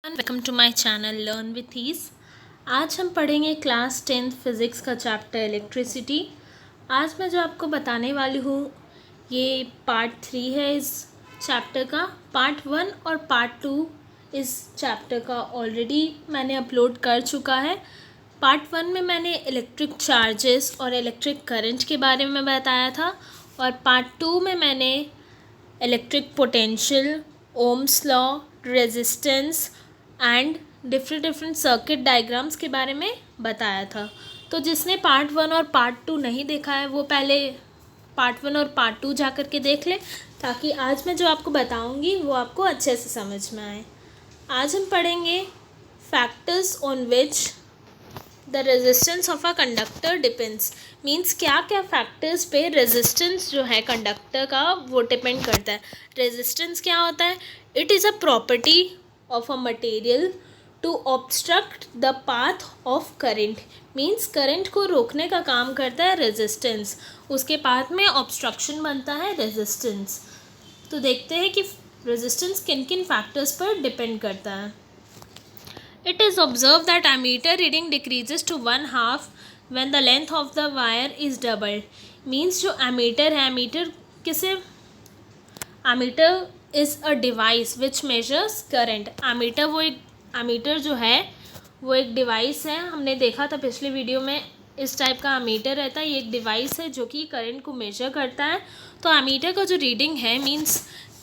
Welcome to my channel learn with ease. आज हम पढ़ेंगे क्लास 10th फिज़िक्स का चैप्टर इलेक्ट्रिसिटी। आज मैं जो आपको बताने वाली हूँ ये पार्ट 3 है इस चैप्टर का। पार्ट 1 और पार्ट 2 इस चैप्टर का ऑलरेडी मैंने अपलोड कर चुका है। पार्ट 1 में मैंने इलेक्ट्रिक चार्जेस और इलेक्ट्रिक करंट के बारे में बताया था और पार्ट 2 में मैंने electric potential, Ohm's law, resistance and different circuit diagrams के बारे में बताया था। तो जिसने पार्ट 1 और पार्ट 2 नहीं देखा है वो पहले पार्ट 1 और पार्ट 2 जा कर के देख ले, ताकि आज मैं जो आपको बताऊंगी वो आपको अच्छे से समझ में आए। आज हम पढ़ेंगे factors on which the resistance of a conductor depends. Means क्या क्या फैक्टर्स पे रेजिस्टेंस जो है कंडक्टर का वो डिपेंड करता है। रेजिस्टेंस क्या होता है? It is a property of a material to obstruct the path of current. Means current को रोकने का काम करता है रेजिस्टेंस, उसके पाथ में ऑब्स्ट्रक्शन बनता है रेजिस्टेंस। तो देखते हैं कि रेजिस्टेंस किन किन फैक्टर्स पर डिपेंड करता है। It is observed that ammeter reading decreases to 1/2 when the length of the wire is doubled. Means जो ammeter है, ammeter किसे? ammeter is a device which measures current. ammeter जो है वो एक डिवाइस है। हमने देखा था पिछले वीडियो में, इस टाइप का ammeter रहता है। ये एक डिवाइस है जो कि करंट को मेजर करता है। तो ammeter का जो रीडिंग है, मीन्स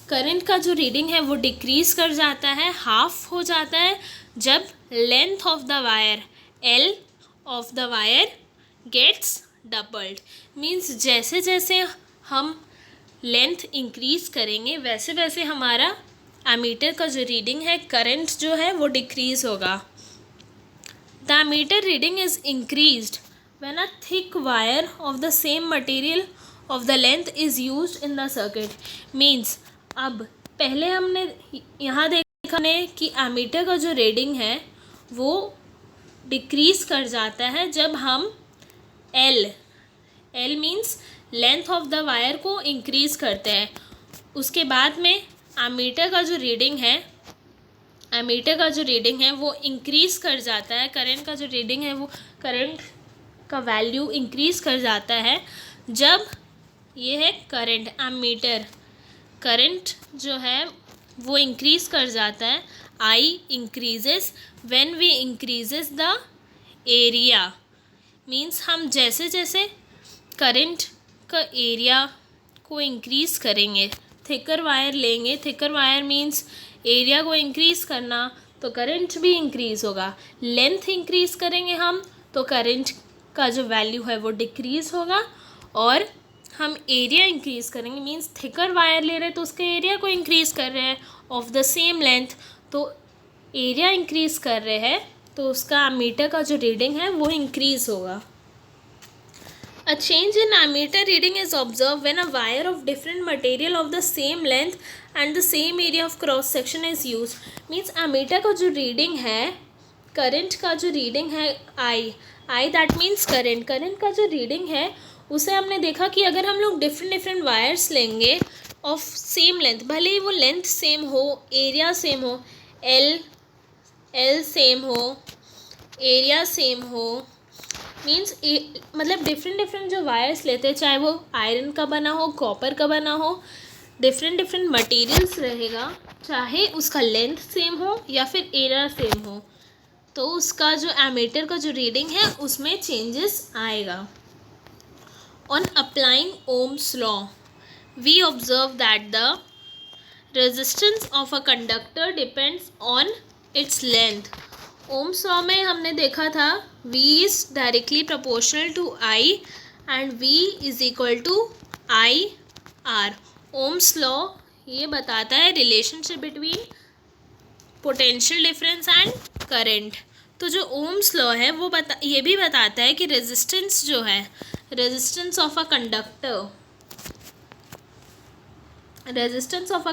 करंट का जो रीडिंग है वो डिक्रीज कर जाता है, हाफ हो जाता है जब length of the wire, L of the wire gets doubled. Means जैसे जैसे हम लेंथ इंक्रीज करेंगे वैसे वैसे हमारा एमीटर का जो रीडिंग है, करंट जो है वो डिक्रीज होगा। The ammeter reading is increased when a thick wire of the same material of the length is used in the circuit. Means अब पहले हमने यहाँ देखा है कि एमीटर का जो रीडिंग है वो डिक्रीज कर जाता है जब हम L means length of the wire को इंक्रीज करते हैं। उसके बाद में एमीटर का जो रीडिंग है वो इंक्रीज कर जाता है। करंट का जो रीडिंग है वो करंट का वैल्यू इंक्रीज कर जाता है जब ये है करंट, एमीटर करंट जो है वो इंक्रीज कर जाता है। I increases when we increases the area. Means हम जैसे जैसे करंट का एरिया को इंक्रीज करेंगे, थिकर वायर लेंगे, थिकर वायर मीन्स एरिया को इंक्रीज करना, तो करंट भी इंक्रीज होगा। लेंथ इंक्रीज करेंगे हम तो करंट का जो वैल्यू है वो डिक्रीज होगा, और हम एरिया इंक्रीज करेंगे, मीन्स थिकर वायर ले रहे हैं तो उसके एरिया को इंक्रीज कर रहे हैं ऑफ द सेम लेंथ, तो एरिया इंक्रीज कर रहे हैं तो उसका एमीटर का जो रीडिंग है वो इंक्रीज होगा। A change in ammeter reading is observed when a wire of different material of the same length and the same area of cross section is used. Means ammeter का जो reading है, current का जो reading है I that means current का जो reading है उसे हमने देखा कि अगर हम लोग डिफरेंट वायर्स लेंगे ऑफ सेम लेंथ, भले ही वो लेंथ सेम हो, एरिया सेम हो, एल सेम हो, एरिया सेम हो, मीन्स मतलब डिफरेंट जो वायर्स लेते हैं, चाहे वो आयरन का बना हो, कॉपर का बना हो, डिफरेंट मटेरियल्स रहेगा, चाहे उसका लेंथ सेम हो या फिर एरिया सेम हो, तो उसका जो एमीटर का जो रीडिंग है उसमें चेंजेस आएगा। On applying Ohm's law, we observe that the resistance of a conductor depends on its length. Ohm's law में हमने देखा था V is directly proportional to I and V is equal to IR. Ohm's law ये बताता है relationship between potential difference and current. तो जो Ohm's law है वो ये भी बताता है कि रेजिस्टेंस जो है, resistance of a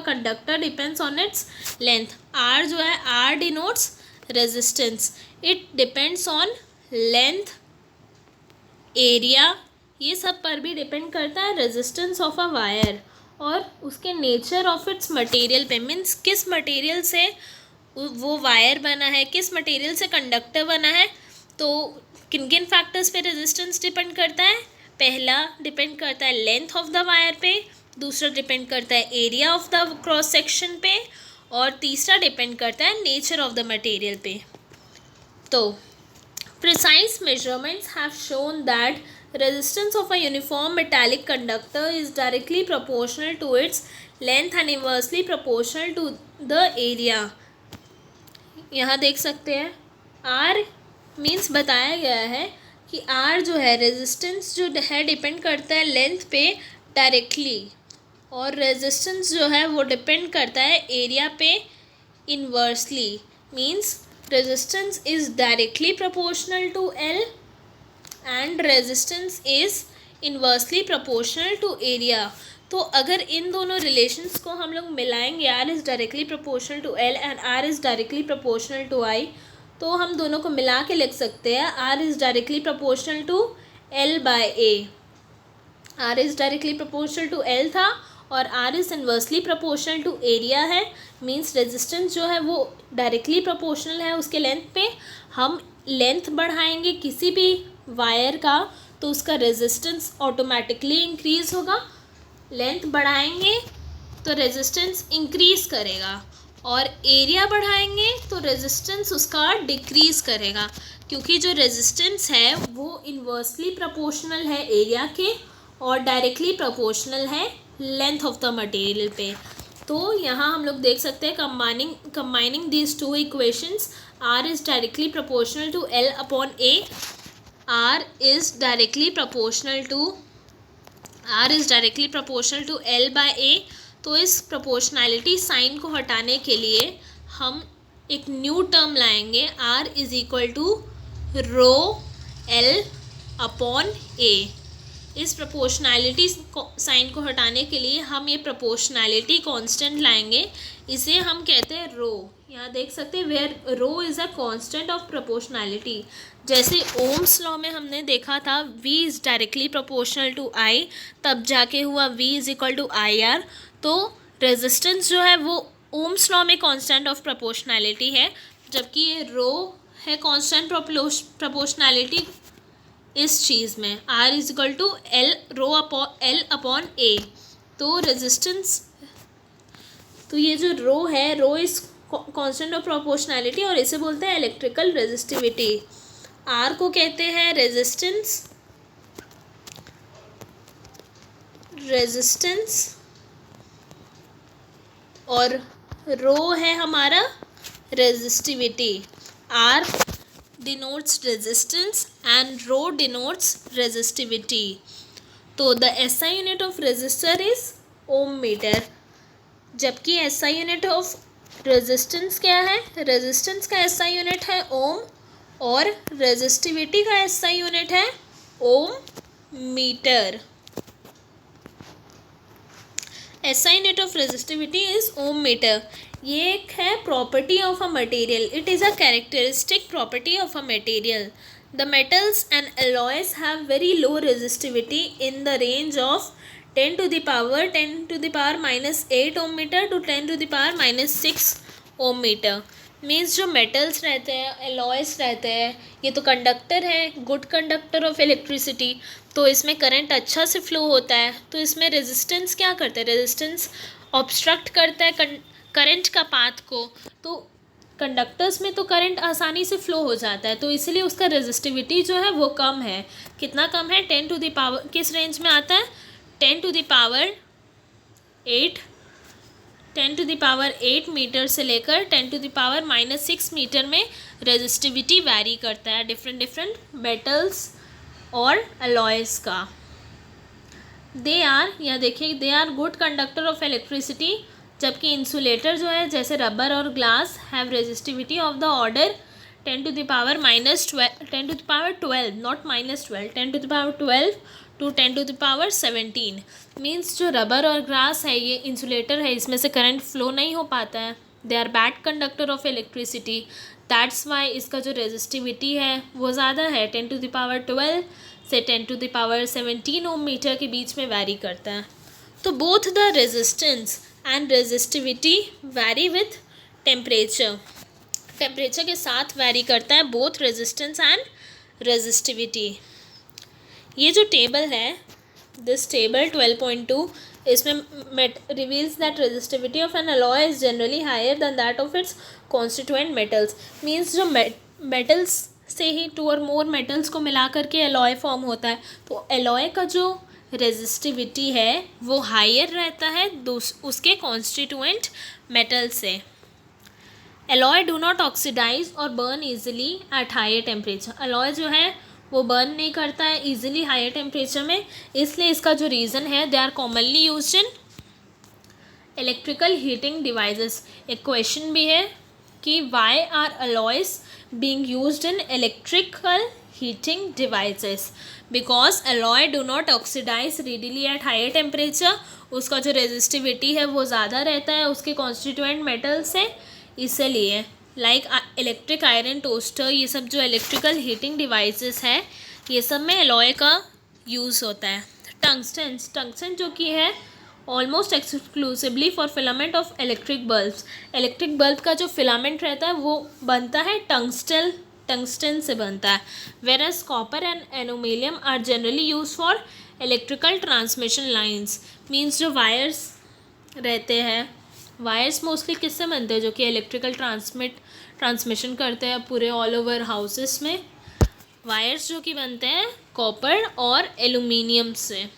conductor depends on its length. R जो है, R denotes resistance, it depends on length, area, ये सब पर भी डिपेंड करता है रेजिस्टेंस ऑफ अ वायर और उसके नेचर ऑफ इट्स मटेरियल पे। मीन्स किस मटेरियल से वो वायर बना है, किस मटेरियल से कंडक्टर बना है, तो किन किन फैक्टर्स पे रेजिस्टेंस डिपेंड करता है। पहला डिपेंड करता है लेंथ ऑफ द वायर पे, दूसरा डिपेंड करता है area of the cross section पे, और तीसरा डिपेंड करता है नेचर ऑफ द मटेरियल पे। तो precise measurements have shown that resistance of a uniform metallic conductor is directly proportional to its length and inversely proportional to the area। यहाँ देख सकते हैं R मीन्स बताया गया है कि R जो है रेजिस्टेंस जो है डिपेंड करता है लेंथ पे डायरेक्टली, और रेजिस्टेंस जो है वो डिपेंड करता है एरिया पे inversely. Means resistance is directly proportional to L and resistance is inversely proportional to area। तो अगर इन दोनों रिलेशंस को हम लोग मिलाएंगे, R is directly proportional to L and R is directly proportional to I, तो हम दोनों को मिला के लिख सकते हैं R is directly proportional to L by A। R is directly proportional to L था और R is inversely proportional to area है। मीन्स रेजिस्टेंस जो है वो डायरेक्टली प्रोपोर्शनल है उसके लेंथ पे। हम लेंथ बढ़ाएंगे किसी भी वायर का तो उसका रेजिस्टेंस ऑटोमेटिकली इंक्रीज़ होगा, लेंथ बढ़ाएंगे तो रेजिस्टेंस इंक्रीज़ करेगा, और एरिया बढ़ाएंगे तो रेजिस्टेंस उसका डिक्रीज़ करेगा, क्योंकि जो रेजिस्टेंस है वो इन्वर्सली प्रोपोर्शनल है एरिया के और डायरेक्टली प्रोपोर्शनल है लेंथ ऑफ द मटेरियल पे। तो यहाँ हम लोग देख सकते हैं combining these two equations, R is directly proportional to L upon A, R is directly proportional to L by A। तो इस प्रोपोर्शनैलिटी साइन को हटाने के लिए हम एक न्यू टर्म लाएंगे, R is equal to rho L upon A। इस प्रोपोर्शनैलिटी साइन को हटाने के लिए हम ये प्रोपोर्शनैलिटी कांस्टेंट लाएंगे, इसे हम कहते हैं रो। यहाँ देख सकते हैं where rho is a constant of proportionality. जैसे ओम्स लॉ में हमने देखा था V is directly proportional to I, तब जाके हुआ V is equal to IR। तो रेजिस्टेंस जो है वो ओम्स लॉ में कांस्टेंट ऑफ प्रोपोर्शनैलिटी है, जबकि ये रो है कांस्टेंट प्रोपोर्शनैलिटी इस चीज़ में। R is equal to L rho L upon A। तो रेजिस्टेंस, तो ये जो रो है, rho is constant of proportionality और इसे बोलते हैं इलेक्ट्रिकल रेजिस्टिविटी। R को कहते हैं रेजिस्टेंस और रो है हमारा resistivity. R denotes resistance and rho denotes resistivity। तो the SI unit of resistor is ohm meter, जबकि SI unit of resistance क्या है, resistance का SI unit है ohm और resistivity का SI unit है ohm meter। SI unit of resistivity is ohm meter। ये एक है property of a material, it is a characteristic property of a material. The metals and alloys have very low resistivity in the range of 10 to the power -8 ohm metre to 10 to the power -6 ohm metre. Means जो metals रहते हैं, alloys रहते हैं, ये तो conductor है, good conductor of electricity, तो इसमें करंट अच्छा से फ्लो होता है। तो इसमें रेजिस्टेंस क्या करता है, रेजिस्टेंस ऑब्स्ट्रक्ट करता है करंट का पाथ को। तो कंडक्टर्स में तो करंट आसानी से फ्लो हो जाता है, तो इसलिए उसका रेजिस्टिविटी जो है वो कम है। कितना कम है, 10 to the power, किस रेंज में आता है, 10 to the power 8 मीटर से लेकर 10 to the power -6 मीटर में रेजिस्टिविटी वैरी करता है डिफरेंट मेटल्स और अलॉयज़ का। दे आर, यहाँ देखिए, they are good conductor of electricity, जबकि इंसुलेटर जो है जैसे रबर और glass have resistivity of the order 10 to the power -12 not -12, 10 to the power 12 to 10 to the power 17। Means जो रबर और ग्लास है ये इंसुलेटर है, इसमें से करंट फ्लो नहीं हो पाता है, they are bad conductor of electricity, that's why इसका जो रेजिस्टिविटी है वो ज़्यादा है, 10 to the power 12 से 10 to the power 17 ohm metre के बीच में वैरी करता है। तो both the resistance and resistivity vary with temperature। Temperature के साथ वेरी करता है, बोथ रेजिस्टेंस एंड रेजिस्टिविटी। ये जो टेबल है, दिस टेबल 12.2, इसमें reveals that resistivity of an alloy is generally higher than that of its constituent metals. Means जो metals से ही 2 और मोर मेटल्स को मिला करके एलॉय फॉर्म होता है, तो एलॉय का जो रेजिस्टिविटी है वो हायर रहता है उसके कॉन्स्टिट्यूएंट मेटल से। एलॉय डू नॉट ऑक्सीडाइज और burn easily at higher temperature. Alloy जो है वो बर्न नहीं करता है ईजिली हायर टेम्परेचर में, इसलिए इसका जो रीज़न है, they are commonly used in electrical heating devices. एक क्वेश्चन भी है कि why are alloys being used in electrical heating devices? Because alloy do not oxidize readily at higher temperature. उसका जो रेजिस्टिविटी है वो ज़्यादा रहता है उसके कॉन्स्टिट्यूएंट मेटल से, इसलिए लाइक इलेक्ट्रिक आयरन टोस्टर, ये सब जो इलेक्ट्रिकल हीटिंग डिवाइसेस है, ये सब में एलॉय का यूज़ होता है। टंगस्टन जो कि है almost exclusively for filament of electric bulbs. Electric bulb का जो फिलामेंट रहता है वो बनता है टंगस्टन से बनता है। Whereas copper and aluminium are generally use for electrical transmission lines. Means जो वायर्स रहते हैं, वायर्स मोस्टली किससे बनते हैं? जो कि इलेक्ट्रिकल ट्रांसमिशन करते हैं पूरे ऑल ओवर हाउसेस में। वायर्स जो कि बनते हैं कॉपर और एल्यूमिनियम से।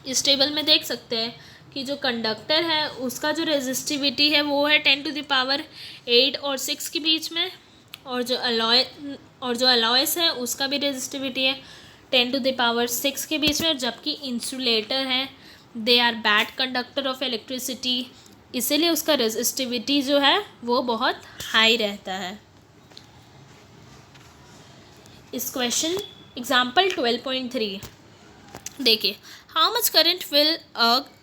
इस टेबल में देख सकते हैं कि जो कंडक्टर है उसका जो रेजिस्टिविटी है वो है 10⁸ और 6 के बीच में, और जो अलॉयस है उसका भी रेजिस्टिविटी है 10⁶ के बीच में। जबकि इंसुलेटर है, they are bad conductor of electricity, इसीलिए उसका रेजिस्टिविटी जो है वो बहुत हाई रहता है। इस क्वेश्चन एग्जाम्पल 12.3 देखिए, how much current will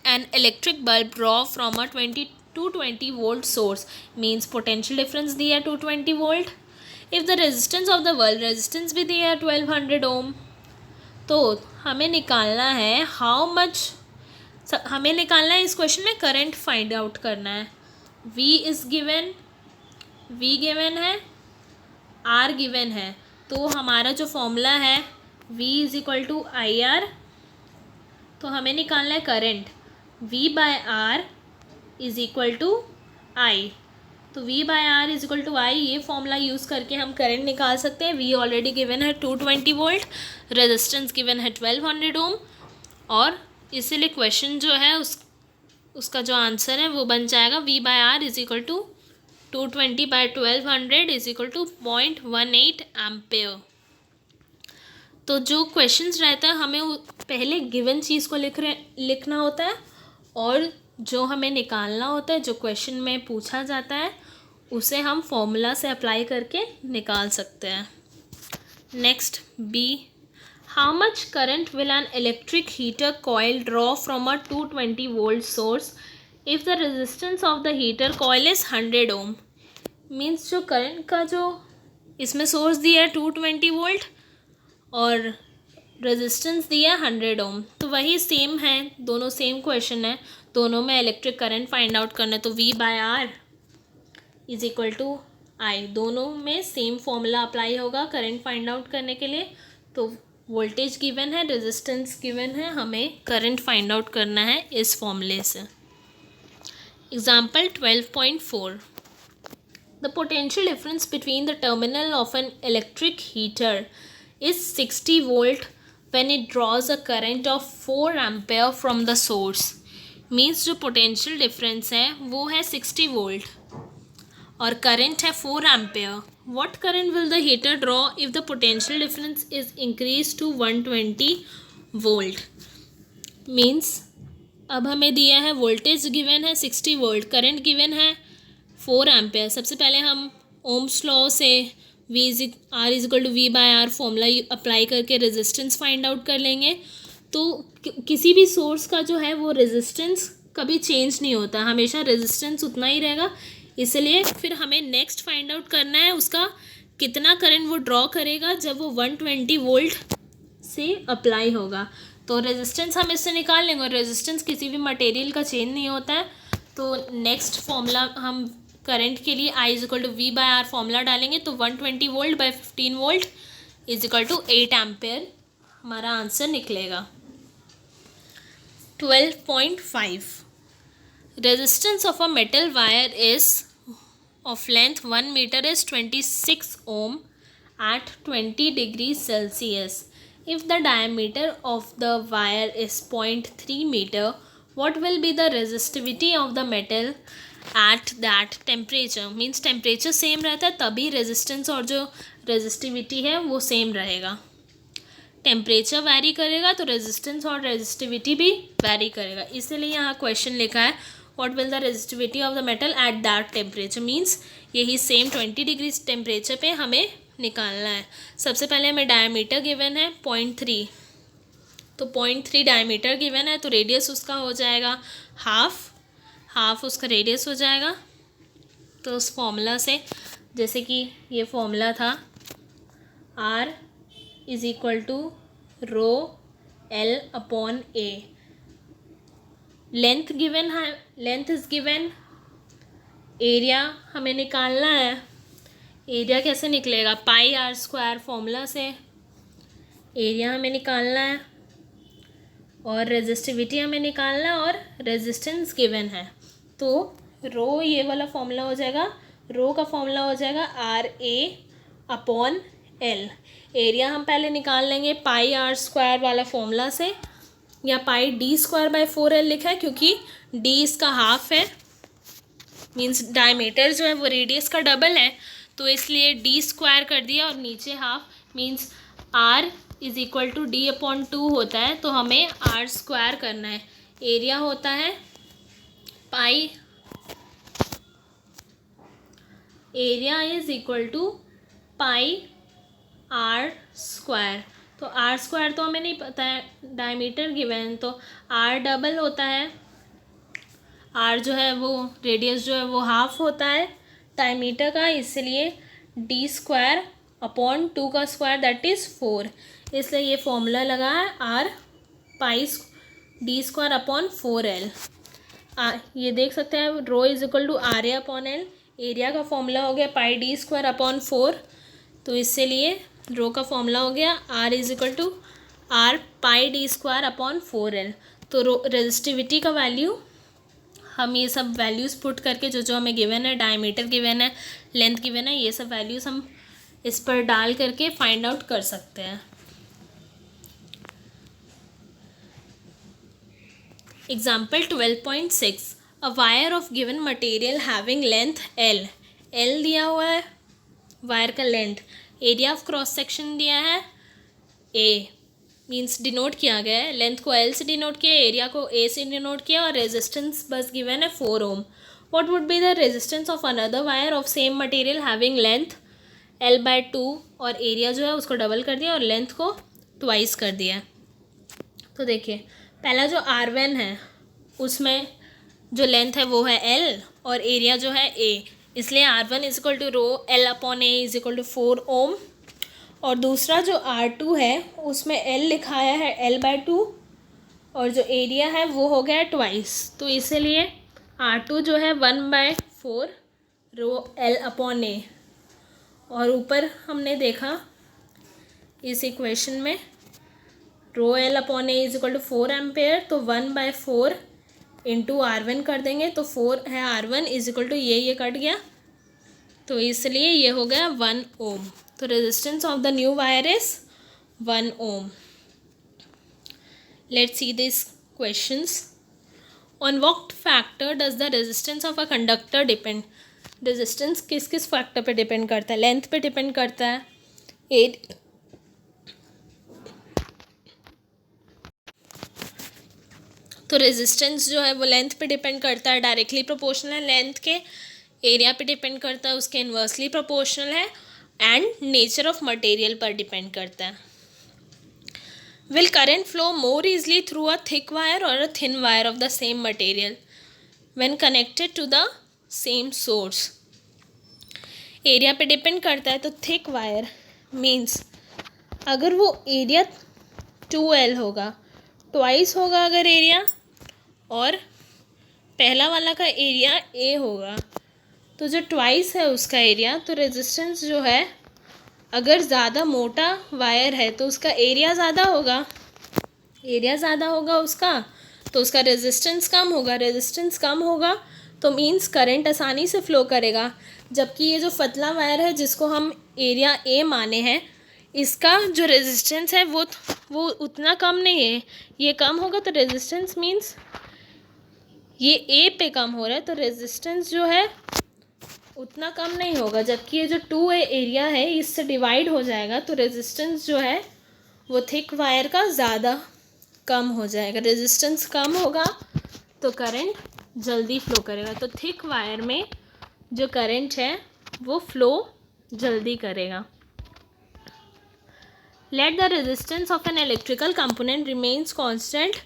an electric bulb draw from a 220 volt source? Means potential difference दिया 220 volt. If the resistance of the bulb, resistance भी दिया 1200 ओम। तो हमें निकालना है हमें निकालना है इस क्वेश्चन में करंट फाइंड आउट करना है। V गिवन है, R गिवन है, तो हमारा जो फॉर्मूला है V = IR, तो हमें निकालना है करंट V/R = I। तो V/R = I, ये फॉर्मूला यूज़ करके हम करंट निकाल सकते हैं। V ऑलरेडी गिवन है 220 वोल्ट, रेजिस्टेंस गिवन है 1200 ओम, और इसीलिए क्वेश्चन जो है उसका जो आंसर है वो बन जाएगा V/R = 220/1200 = 0.18 एम्पेयर। तो जो क्वेश्चंस रहता है हमें पहले गिवन चीज़ को लिखना होता है, और जो हमें निकालना होता है, जो क्वेश्चन में पूछा जाता है, उसे हम फॉर्मूला से अप्लाई करके निकाल सकते हैं। Next B, how much current will an electric heater coil draw from a 220 volt source if the resistance of the heater coil is 100 ohm? Means जो करंट का जो इसमें सोर्स दिया है 220 वोल्ट और रेजिस्टेंस दिया 100 ओम, तो वही सेम है, दोनों सेम क्वेश्चन है, दोनों में इलेक्ट्रिक करंट फाइंड आउट करना है। तो V/R = I, दोनों में सेम फॉर्मूला अप्लाई होगा करंट फाइंड आउट करने के लिए। तो वोल्टेज गिवन है, रेजिस्टेंस गिवन है, हमें करंट फाइंड आउट करना है इस फॉर्मूले से। Example 12.4, the potential difference between the terminal of N electric heater is 60 volt when it draws a current of 4 ampere from the source। Means जो potential difference है वो है 60 वोल्ट और करंट है 4 ampere. What current will the heater draw if the potential difference is increase to 120 volt? Means अब हमें दिया है वोल्टेज गिवन है 60 वोल्ट, करंट गिवन है 4 एम्पेयर। सबसे पहले हम ओम्स लॉ से R = V/R फॉर्मूला अप्लाई करके रेजिस्टेंस फाइंड आउट कर लेंगे। तो किसी भी सोर्स का जो है वो रेजिस्टेंस कभी चेंज नहीं होता, हमेशा रेजिस्टेंस उतना ही रहेगा। इसलिए फिर हमें नेक्स्ट फाइंड आउट करना है उसका कितना करंट वो ड्रॉ करेगा जब वो 120 वोल्ट से अप्लाई होगा। तो रेजिस्टेंस हम इससे निकाल लेंगे, और रेजिस्टेंस किसी भी मटेरियल का चेंज नहीं होता है। तो नेक्स्ट फॉर्मूला हम करंट के लिए I is equal to V by R formula डालेंगे तो 120 volt by 15 volt is equal to 8 ampere हमारा आंसर निकलेगा। 12.5 resistance of a metal wire is of length 1 metre is 26 ohm at 20 degrees Celsius. If the diameter of the wire is 0.3 meter, what will be the resistivity of the metal at that temperature? Means temperature same रहता है तभी resistance और जो resistivity है वो same रहेगा। Temperature vary करेगा तो रेजिस्टेंस और रेजिस्टिविटी भी वैरी करेगा, इसीलिए यहाँ क्वेश्चन लिखा है what will the resistivity of the metal at that temperature. Means यही सेम 20 डिग्री टेम्परेचर पे हमें निकालना है। सबसे पहले हमें डायमीटर गिवन है 0.3, तो 0.3 डायमीटर गिवन है तो रेडियस उसका हो जाएगा हाफ उसका रेडियस हो जाएगा। तो उस फॉर्मूला से, जैसे कि ये फॉर्मूला था R is equal to rho L upon A, length given है, लेंथ इज गिवन, एरिया हमें निकालना है। एरिया कैसे निकलेगा? पाई आर स्क्वायर फॉर्मूला से एरिया हमें निकालना है और रेजिस्टिविटी हमें निकालना है और रेजिस्टेंस गिवन है। तो रो ये वाला फॉर्मूला हो जाएगा, रो का फॉर्मूला हो जाएगा R A upon L. Area हम पहले निकाल लेंगे पाई आर स्क्वायर वाला फॉर्मूला से, या पाई डी स्क्वायर बाय 4L लिखा है क्योंकि डी इसका हाफ है, मीन्स डायमीटर जो है वो रेडियस का डबल है, तो इसलिए डी स्क्वायर कर दिया और नीचे half, means R is equal to D upon 2 होता है, तो हमें आर स्क्वायर करना है। एरिया होता है pi, area is equal to pi R square. तो आर स्क्वायर तो हमें नहीं पता है, डायमीटर गिवन, तो आर डबल होता है, आर जो है वो रेडियस जो है वो हाफ होता है डायमीटर का, इसलिए डी स्क्वायर अपॉन 2 का स्क्वायर दैट इज़ 4, इसलिए ये फॉर्मूला लगा है R pi D square upon 4L। ये देख सकते हैं rho is equal to R A upon L, area का फॉर्मूला हो गया पाई डी स्क्वायर अपॉन 4, तो इसलिए रो का फॉर्मूला हो गया R is equal to R pi D square upon 4L। तो रो रेजिस्टिविटी का वैल्यू हम ये सब वैल्यूज़ पुट करके जो जो हमें गिवन है, डायमीटर गिवन है, लेंथ गिवन है, ये सब वैल्यूज़ हम इस पर डाल करके फाइंड आउट कर सकते हैं। Example 12.6 a wire of given material having length L दिया हुआ है वायर का length, area of cross section दिया है A, मीन्स डिनोट किया गया है, लेंथ को L से डिनोट किया, एरिया को A से डिनोट किया और रेजिस्टेंस बस गिवन है 4 ohm. What would be the resistance of another wire of same material having length L/2 और एरिया जो है उसको डबल कर दिया और लेंथ को ट्वाइस कर दिया। तो देखिए पहला जो R1 है उसमें जो लेंथ है वो है L और एरिया जो है A, इसलिए R1 is equal to rho L upon A is equal to 4 ohm. और दूसरा जो R2 है उसमें L लिखाया है L/2 और जो एरिया है वो हो गया ट्वाइस, तो इसीलिए R2 जो है 1/4 रो L अपॉन A। और ऊपर हमने देखा इस इक्वेशन में rho L upon A is equal to 4 ampere, तो 1/4 इंटू R1 कर देंगे तो 4 है R1 इज इक्वल टू ये कट गया, तो इसलिए ये हो गया 1 ओम। तो resistance of the new wire is 1 ohm. Let's see this questions. On what factor does the resistance of a conductor depend? Resistance किस किस फैक्टर पे डिपेंड करता है? लेंथ पे डिपेंड करता है, तो रेजिस्टेंस जो है वो लेंथ पे डिपेंड करता है, डायरेक्टली प्रोपोर्शनल है लेंथ के, एरिया पे डिपेंड करता है, उसके इन्वर्सली प्रोपोर्शनल है, एंड नेचर ऑफ मटेरियल पर डिपेंड करता है। Will current flow more easily through a thick wire और a thin wire of the same material when connected to the same source? Area पे depend करता है, तो thick wire means अगर वो एरिया 2L होगा, ट्वाइस होगा अगर एरिया, और पहला वाला का एरिया A होगा, तो जो ट्वाइस है उसका एरिया, तो रेजिस्टेंस जो है अगर ज़्यादा मोटा वायर है तो उसका एरिया ज़्यादा होगा, एरिया ज़्यादा होगा उसका, तो उसका रेजिस्टेंस कम होगा, रेजिस्टेंस कम होगा तो मीन्स करंट आसानी से फ़्लो करेगा। जबकि ये जो पतला वायर है जिसको हम एरिया ए माने हैं, इसका जो रेजिस्टेंस है वो उतना कम नहीं है, ये कम होगा तो रेजिस्टेंस मीन्स ये ए पे कम हो रहा है तो रेजिस्टेंस जो है उतना कम नहीं होगा। जबकि ये जो 2A एरिया है इससे डिवाइड हो जाएगा तो रेजिस्टेंस जो है वो थिक वायर का ज़्यादा कम हो जाएगा। रेजिस्टेंस कम होगा तो करंट जल्दी फ्लो करेगा, तो थिक वायर में जो करंट है वो फ्लो जल्दी करेगा। Let the resistance of an electrical component remains constant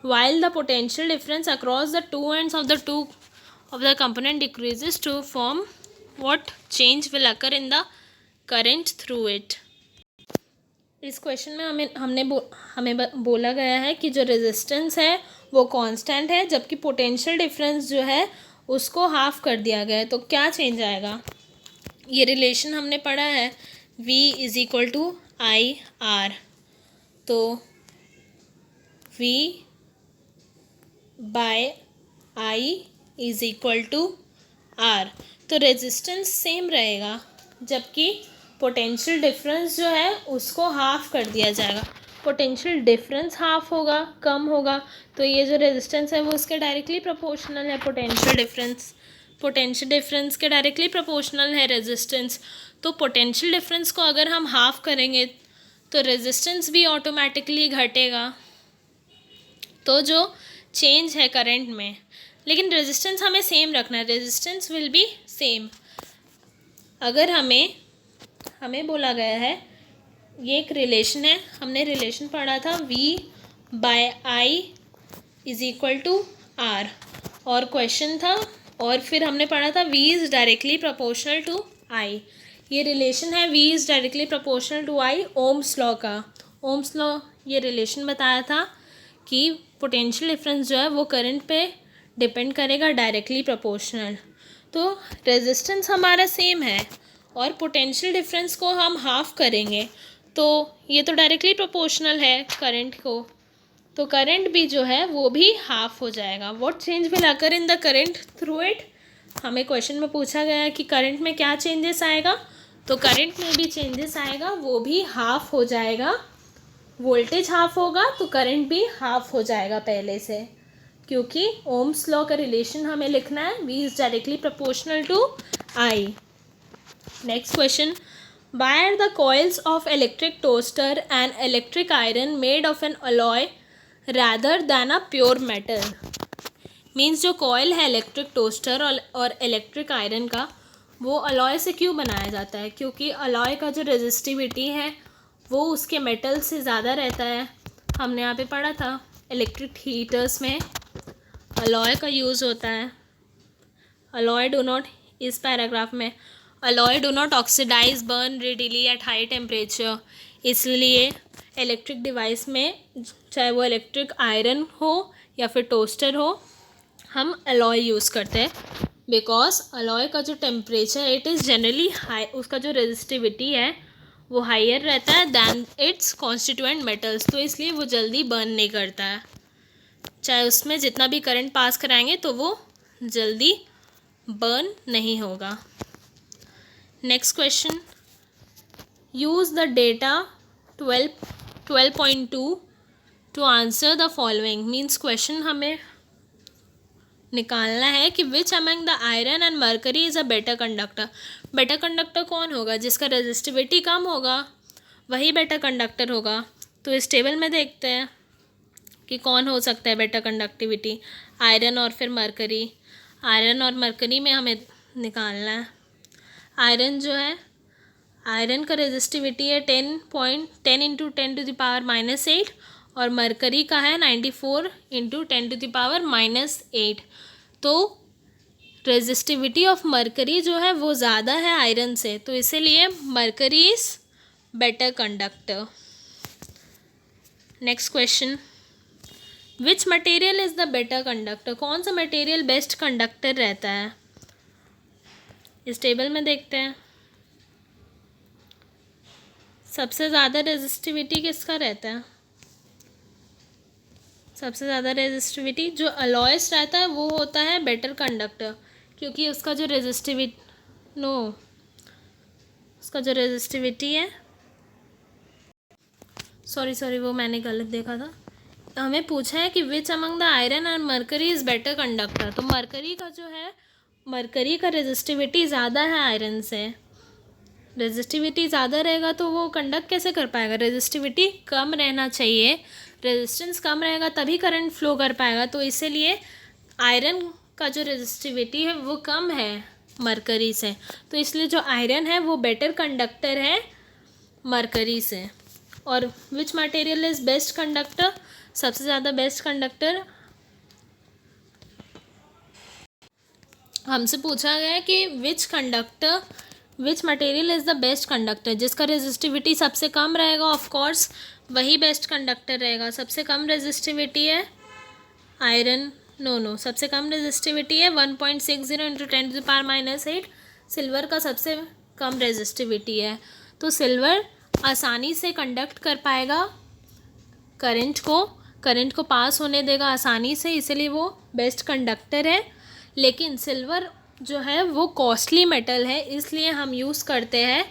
while the potential difference across the two ends of the component decreases to form what change will occur in the current through it. इस question में हमें बोला गया है कि जो resistance है वो कांस्टेंट है जबकि पोटेंशियल डिफरेंस जो है उसको हाफ कर दिया गया है, तो क्या चेंज आएगा। ये रिलेशन हमने पढ़ा है V is equal to I R, तो V by I is equal to R, तो रेजिस्टेंस सेम रहेगा जबकि पोटेंशियल डिफरेंस जो है उसको हाफ कर दिया जाएगा। पोटेंशियल डिफरेंस हाफ होगा, कम होगा, तो ये जो रेजिस्टेंस है वो उसके डायरेक्टली प्रोपोर्शनल है। पोटेंशियल डिफरेंस के डायरेक्टली प्रोपोर्शनल है रेजिस्टेंस, तो पोटेंशियल डिफरेंस को अगर हम हाफ करेंगे तो रेजिस्टेंस भी ऑटोमेटिकली घटेगा, तो जो चेंज है करंट में, लेकिन रेजिस्टेंस हमें सेम रखना है, रेजिस्टेंस विल बी सेम। अगर हमें बोला गया है, ये एक रिलेशन है, हमने रिलेशन पढ़ा था V by I is equal to R, और क्वेश्चन था, और फिर हमने पढ़ा था V is directly proportional to I. ये रिलेशन है V is directly proportional to I, Ohm's law का। ओम्स लॉ ये रिलेशन बताया था कि पोटेंशियल डिफरेंस जो है वो करंट पे डिपेंड करेगा, डायरेक्टली प्रोपोर्शनल। तो रेजिस्टेंस हमारा सेम है और पोटेंशियल डिफरेंस को हम हाफ करेंगे तो ये तो डायरेक्टली प्रोपोर्शनल है करंट को, तो करंट भी जो है वो भी हाफ हो जाएगा। What change will occur in the current through it, हमें क्वेश्चन में पूछा गया है कि करंट में क्या चेंजेस आएगा, तो करंट में भी चेंजेस आएगा, वो भी हाफ हो जाएगा। वोल्टेज हाफ होगा तो करंट भी हाफ हो जाएगा पहले से, क्योंकि ओम्स लॉ का रिलेशन हमें लिखना है, V is directly proportional to I। Next question, why are the coils of electric toaster and electric iron made of an alloy rather than a pure metal? Means जो coil है electric toaster और electric iron का, वो alloy से क्यों बनाया जाता है, क्योंकि अलॉय का जो रेजिस्टिविटी है वो उसके मेटल से ज़्यादा रहता है। हमने यहाँ पे पढ़ा था इलेक्ट्रिक हीटर्स में अलॉय का यूज़ होता है। अलॉय डू नॉट, इस पैराग्राफ में alloy do not oxidise burn readily at high temperature, इसलिए इलेक्ट्रिक डिवाइस में चाहे वो इलेक्ट्रिक आयरन हो या फिर टोस्टर हो, हम अलॉय यूज़ करते हैं। बिकॉज अलॉय का जो temperature it is generally high, उसका जो रेजिस्टिविटी है वो हाइयर रहता है दैन इट्स कॉन्स्टिट्यूएंट मेटल्स, तो इसलिए वो जल्दी बर्न नहीं करता है। चाहे उसमें जितना भी करंट पास कराएंगे तो वो जल्दी बर्न नहीं होगा। Next question, use the data 12.2 to answer the following. Means question हमें निकालना है कि which among the iron and mercury is a better conductor. Better conductor कौन होगा, जिसका रेजिस्टिविटी कम होगा वही बेटर कंडक्टर होगा। तो इस टेबल में देखते हैं कि कौन हो सकता है बेटर कंडक्टिविटी, आयरन और फिर मरकरी। आयरन और मरकरी में हमें निकालना है। आयरन जो है, आयरन का रेजिस्टिविटी है 10 इंटू 10⁻⁻8 और मरकरी का है 94 इंटू 10⁻⁻8। तो रेजिस्टिविटी ऑफ मरकरी जो है वो ज़्यादा है आयरन से, तो इसीलिए mercury is better conductor. Next question, which material is the better conductor. कौन सा मटेरियल बेस्ट कंडक्टर रहता है। इस टेबल में देखते हैं सबसे ज़्यादा रेजिस्टिविटी किसका रहता है। सबसे ज़्यादा रेजिस्टिविटी जो अलॉयस रहता है वो होता है बेटर कंडक्टर, क्योंकि उसका जो रेजिस्टिविटी है सॉरी वो मैंने गलत देखा था। हमें पूछा है कि which among the iron and mercury is better conductor, तो मरकरी का रेजिस्टिविटी ज़्यादा है आयरन से। रेजिस्टिविटी ज़्यादा रहेगा तो वो कंडक्ट कैसे कर पाएगा, रेजिस्टिविटी कम रहना चाहिए, रेजिस्टेंस कम रहेगा तभी करंट फ्लो कर पाएगा। तो इसीलिए आयरन का जो रेजिस्टिविटी है वो कम है मरकरी से, तो इसलिए जो आयरन है वो बेटर कंडक्टर है मरकरी से। और which material is best conductor, सबसे ज़्यादा बेस्ट कंडक्टर हमसे पूछा गया है कि which material is the best conductor, जिसका रेजिस्टिविटी सबसे कम रहेगा ऑफ कोर्स वही बेस्ट कंडक्टर रहेगा। सबसे कम रेजिस्टिविटी है आयरन, सबसे कम रेजिस्टिविटी है 1.60 इंटू 10⁻⁻8। सिल्वर का सबसे कम रेजिस्टिविटी है, तो सिल्वर आसानी से कंडक्ट कर पाएगा करंट को पास होने देगा आसानी से, इसलिए वो बेस्ट कंडक्टर है। लेकिन सिल्वर जो है वो कॉस्टली मेटल है, इसलिए हम यूज़ करते हैं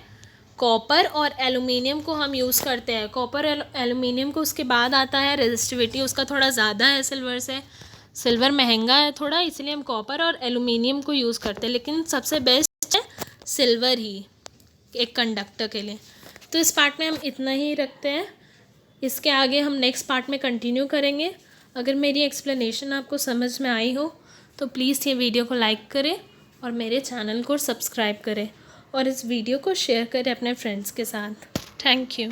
कॉपर और एलुमिनियम को हम यूज़ करते हैं। कॉपर एलुमिनियम को उसके बाद आता है, रेजिस्टिविटी उसका थोड़ा ज़्यादा है सिल्वर से, सिल्वर महंगा है थोड़ा, इसलिए हम कॉपर और एलुमिनियम को यूज़ करते हैं। लेकिन सबसे बेस्ट है सिल्वर ही एक कंडक्टर के लिए। तो इस पार्ट में हम इतना ही रखते हैं, इसके आगे हम नेक्स्ट पार्ट में कंटिन्यू करेंगे। अगर मेरी एक्सप्लेनेशन आपको समझ में आई हो तो प्लीज़ ये वीडियो को लाइक करें और मेरे चैनल को सब्सक्राइब करें और इस वीडियो को शेयर करें अपने फ्रेंड्स के साथ। Thank you.